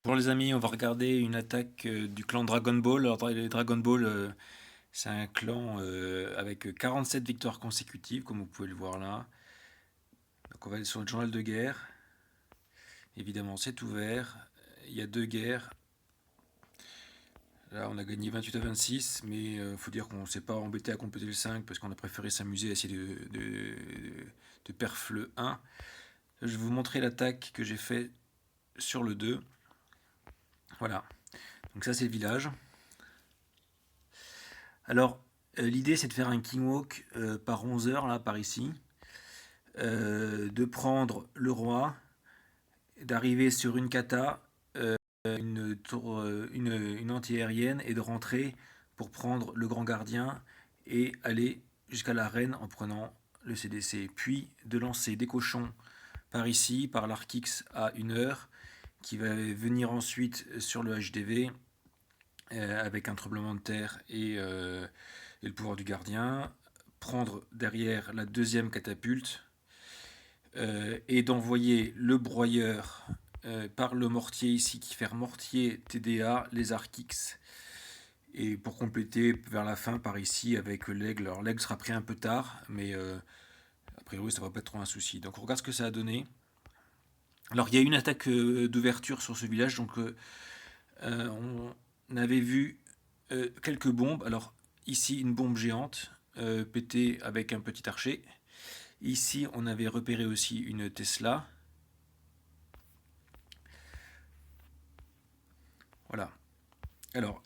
Bonjour les amis, on va regarder une attaque du clan Dragon Ball. Alors, les Dragon Ball, c'est un clan avec 47 victoires consécutives, comme vous pouvez le voir là. Donc on va aller sur le journal de guerre. Évidemment, c'est ouvert. Il y a deux guerres. Là, on a gagné 28 à 26, mais il faut dire qu'on ne s'est pas embêté à compléter le 5 parce qu'on a préféré s'amuser à essayer de perf le 1. Je vais vous montrer l'attaque que j'ai fait sur le 2. Voilà. Donc ça, c'est le village. Alors, l'idée, c'est de faire un king walk par 11 heures, là, par ici. De prendre le roi, d'arriver sur une kata, une tour, une anti-aérienne, et de rentrer pour prendre le grand gardien et aller jusqu'à la reine en prenant le CDC. Puis de lancer des cochons par ici, par l'arc X à 1 heure, qui va venir ensuite sur le HDV avec un tremblement de terre et le pouvoir du gardien, prendre derrière la deuxième catapulte et d'envoyer le broyeur par le mortier ici qui fait mortier TDA, les arcs X. Et pour compléter vers la fin par ici avec l'aigle. Alors l'aigle sera pris un peu tard, mais a priori ça va pas être trop un souci. Donc on regarde ce que ça a donné. Alors il y a une attaque d'ouverture sur ce village, donc on avait vu quelques bombes. Alors ici une bombe géante pétée avec un petit archer. Ici on avait repéré aussi une Tesla. Voilà. Alors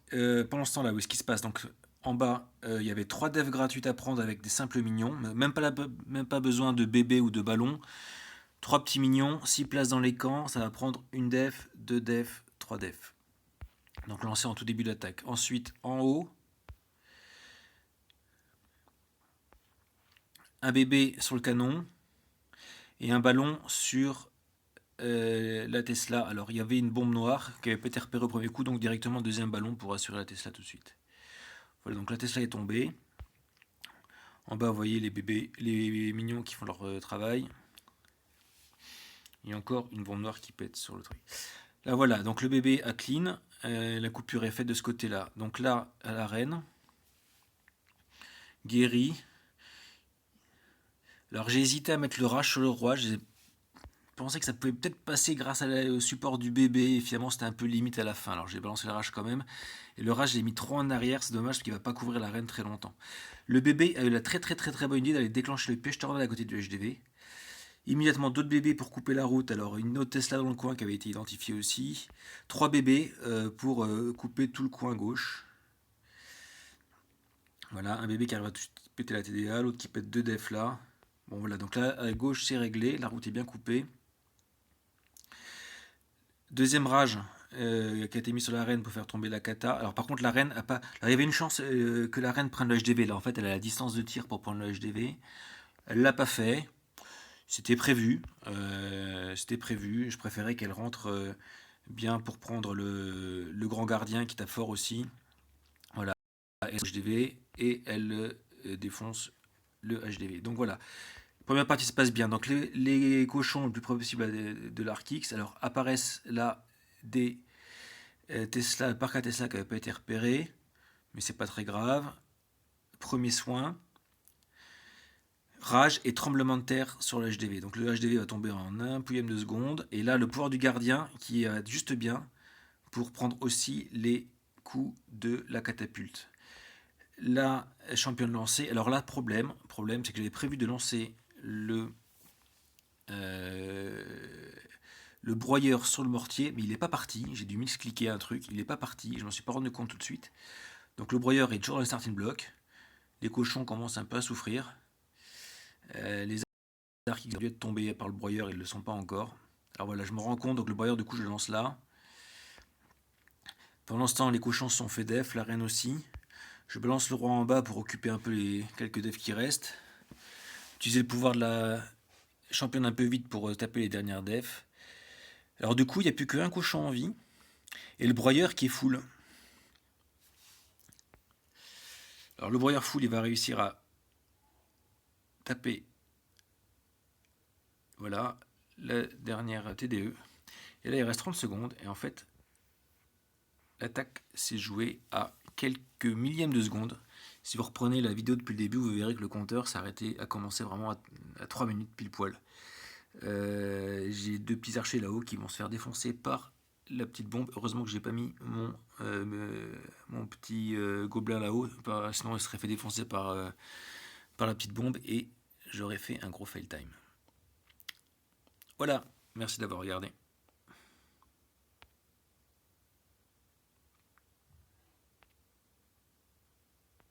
pendant ce temps-là, où est-ce qui se passe? Donc en bas, il y avait 3 devs gratuites à prendre avec des simples mignons. Même pas besoin de bébé ou de ballon. 3 petits mignons, 6 places dans les camps. Ça va prendre une def, 2 defs, 3 defs. Donc lancé en tout début d'attaque. Ensuite, en haut, un bébé sur le canon et un ballon sur la Tesla. Alors il y avait une bombe noire qui avait pas été repérée au premier coup, donc directement deuxième ballon pour assurer la Tesla tout de suite. Voilà, donc la Tesla est tombée. En bas, vous voyez les bébés, les mignons qui font leur travail. Il y a encore une bombe noire qui pète sur le truc. Là voilà, donc le bébé a clean. La coupure est faite de ce côté-là. Donc là, à la reine, guéri. Alors j'ai hésité à mettre le rage sur le roi. J'ai pensé que ça pouvait peut-être passer grâce au support du bébé. Et finalement, c'était un peu limite à la fin. Alors j'ai balancé le rage quand même. Et le rage, j'ai mis trop en arrière. C'est dommage parce qu'il ne va pas couvrir la reine très longtemps. Le bébé a eu la très bonne idée d'aller déclencher le pêche tornade à côté du HDV. Immédiatement d'autres bébés pour couper la route. Alors une autre Tesla dans le coin qui avait été identifiée aussi. 3 bébés pour couper tout le coin gauche. Voilà, un bébé qui arrive à péter la TDA, l'autre qui pète 2 defs là. Bon voilà, donc là à gauche c'est réglé, la route est bien coupée. Deuxième rage qui a été mis sur la reine pour faire tomber la kata. Alors par contre la reine a pas. Alors il y avait une chance que la reine prenne le HDV. Là en fait elle a la distance de tir pour prendre le HDV. Elle l'a pas fait. C'était prévu. C'était prévu. Je préférais qu'elle rentre bien pour prendre le grand gardien qui tape fort aussi. Voilà. HDV et elle défonce le HDV. Donc voilà. Première partie se passe bien. Donc les cochons le plus près possible de l'Arc X. Alors apparaissent là des Tesla, parc à Tesla qui n'avait pas été repéré, mais c'est pas très grave. Premier soin. Rage et tremblement de terre sur le HDV. Donc le HDV va tomber en un pouillème de seconde. Et là, le pouvoir du gardien qui va juste bien pour prendre aussi les coups de la catapulte. La championne lancée. Alors là, problème, c'est que j'avais prévu de lancer le broyeur sur le mortier, mais il n'est pas parti. J'ai dû cliquer un truc, il n'est pas parti. Je m'en suis pas rendu compte tout de suite. Donc le broyeur est toujours dans le starting block. Les cochons commencent un peu à souffrir. Les arcs qui ont dû être tombés par le broyeur, ils ne le sont pas encore. Alors voilà, je me rends compte, donc le broyeur, du coup, je le lance là. Pendant ce temps, les cochons se sont fait def, la reine aussi. Je balance le roi en bas pour occuper un peu les quelques defs qui restent. Utiliser le pouvoir de la championne un peu vite pour taper les dernières defs. Alors du coup, il n'y a plus qu'un cochon en vie. Et le broyeur qui est full. Alors le broyeur full, il va réussir à taper, voilà, la dernière TDE. Et là, il reste 30 secondes. Et en fait, l'attaque s'est jouée à quelques millièmes de seconde. Si vous reprenez la vidéo depuis le début, vous verrez que le compteur a commencé vraiment à 3 minutes pile poil. J'ai 2 petits archers là-haut qui vont se faire défoncer par la petite bombe. Heureusement que j'ai pas mis mon petit gobelin là-haut, sinon il serait fait défoncer par la petite bombe et j'aurais fait un gros fail time. Voilà, merci d'avoir regardé.